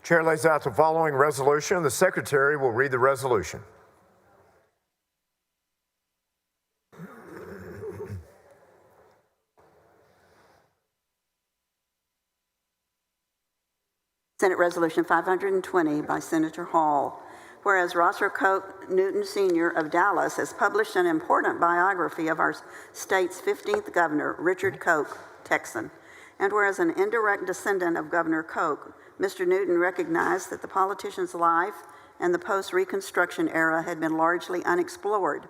Chair lays out the following resolution. The Secretary will read the resolution. Senate Resolution 520 by Senator Hall. Whereas Rosser Coke Newton Sr. of Dallas has published an important biography of our state's 15th governor, Richard Coke, Texan. And whereas an indirect descendant of Governor Coke, Mr. Newton recognized that the politician's life and the post-Reconstruction era had been largely unexplored.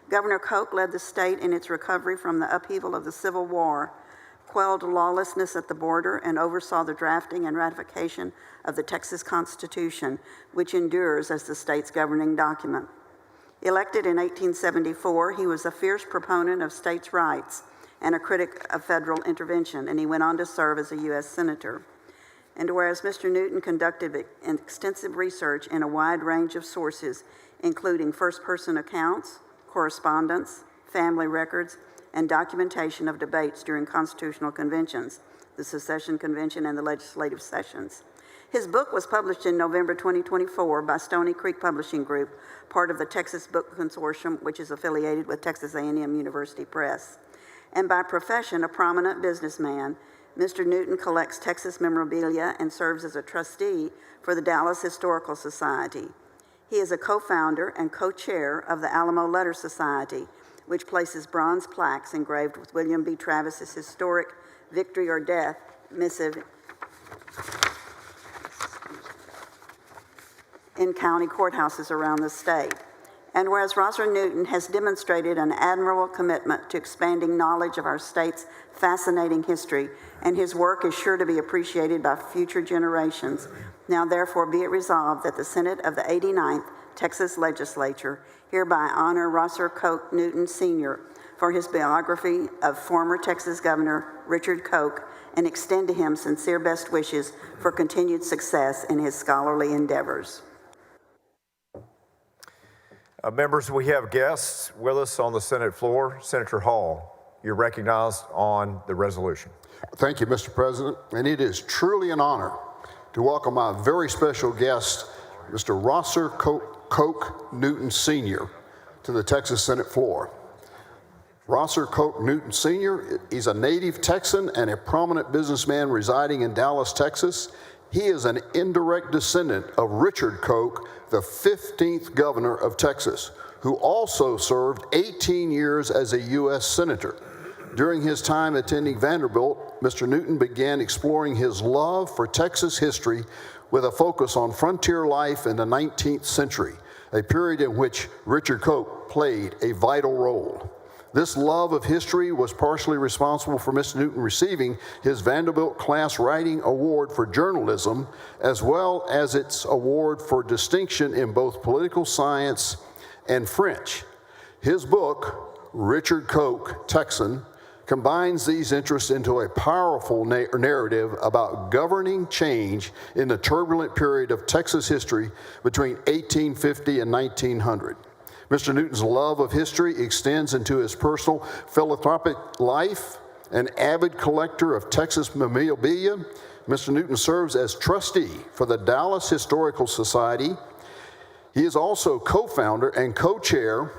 Governor Coke led the state in its recovery from the upheaval of the Civil War, quelled lawlessness at the border, and oversaw the drafting and ratification of the Texas Constitution, which endures as the state's governing document. Elected in 1874, he was a fierce proponent of states' rights and a critic of federal intervention, and he went on to serve as a U.S. Senator. And whereas Mr. Newton conducted extensive research in a wide range of sources, including first-person accounts, correspondence, family records, and documentation of debates during constitutional conventions, the Secession Convention and the legislative sessions. His book was published in November 2024 by Stony Creek Publishing Group, part of the Texas Book Consortium, which is affiliated with Texas A&M University Press. And by profession, a prominent businessman, Mr. Newton collects Texas memorabilia and serves as a trustee for the Dallas Historical Society. He is a co-founder and co-chair of the Alamo Letter Society, which places bronze plaques engraved with William B. Travis's historic Victory or Death missive in county courthouses around the state. And whereas Rosser Newton has demonstrated an admirable commitment to expanding knowledge of our state's fascinating history, and his work is sure to be appreciated by future generations, now therefore be it resolved that the Senate of the 89th Texas Legislature hereby honor Rosser Coke Newton Sr. for his biography of former Texas Governor Richard Coke and extend to him sincere best wishes for continued success in his scholarly endeavors. Members, we have guests with us on the Senate floor. Senator Hall, you're recognized on the resolution. Thank you, Mr. President. And it is truly an honor to welcome my very special guest, Mr. Rosser Coke Newton Sr., to the Texas Senate floor. Rosser Coke Newton Sr. is a native Texan and a prominent businessman residing in Dallas, Texas. He is an indirect descendant of Richard Coke, the 15th governor of Texas, who also served 18 years as a U.S. Senator. During his time attending Vanderbilt, Mr. Newton began exploring his love for Texas history with a focus on frontier life in the 19th century, a period in which Richard Coke played a vital role. This love of history was partially responsible for Mr. Newton receiving his Vanderbilt Class Writing Award for Journalism, as well as its award for distinction in both political science and French. His book, Richard Coke, Texan, combines these interests into a powerful narrative about governing change in the turbulent period of Texas history between 1850 and 1900. Mr. Newton's love of history extends into his personal philanthropic life. An avid collector of Texas memorabilia, Mr. Newton serves as trustee for the Dallas Historical Society. He is also co-founder and co-chair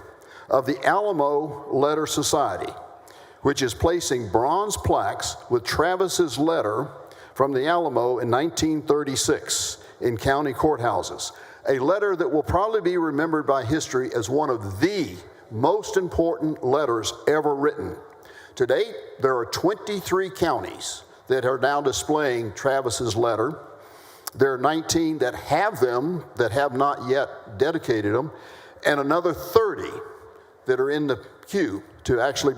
of the Alamo Letter Society, which is placing bronze plaques with Travis's letter from the Alamo in 1936 in county courthouses. A letter that will probably be remembered by history as one of the most important letters ever written. To date, there are 23 counties that are now displaying Travis's letter. There are 19 that have them, that have not yet dedicated them, and another 30 that are in the queue to actually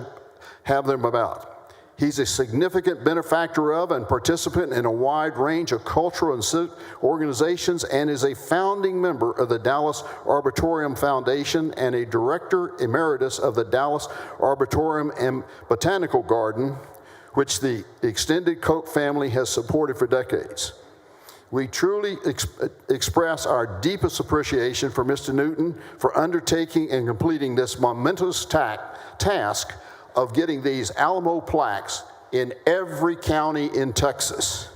have them about. He's a significant benefactor of and participant in a wide range of cultural and civic organizations, and is a founding member of the Dallas Arboretum Foundation and a director emeritus of the Dallas Arboretum and Botanical Garden, which the extended Coke family has supported for decades. We truly express our deepest appreciation for Mr. Newton for undertaking and completing this momentous task of getting these Alamo plaques in every county in Texas.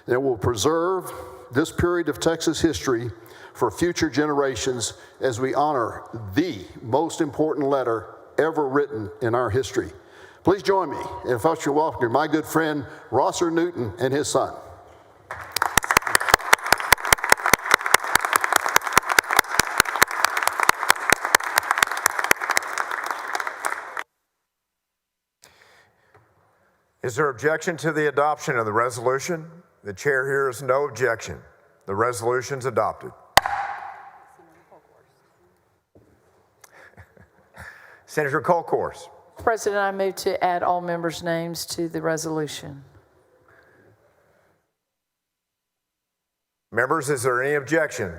That will preserve this period of Texas history for future generations as we honor the most important letter ever written in our history. Please join me in official welcoming my good friend Rosser Newton and his son. Is there objection to the adoption of the resolution? The chair hears no objection. The resolution's adopted. Senator Colcourse. President, I move to add all members' names to the resolution. Members, is there any objection?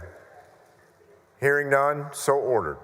Hearing none, so ordered.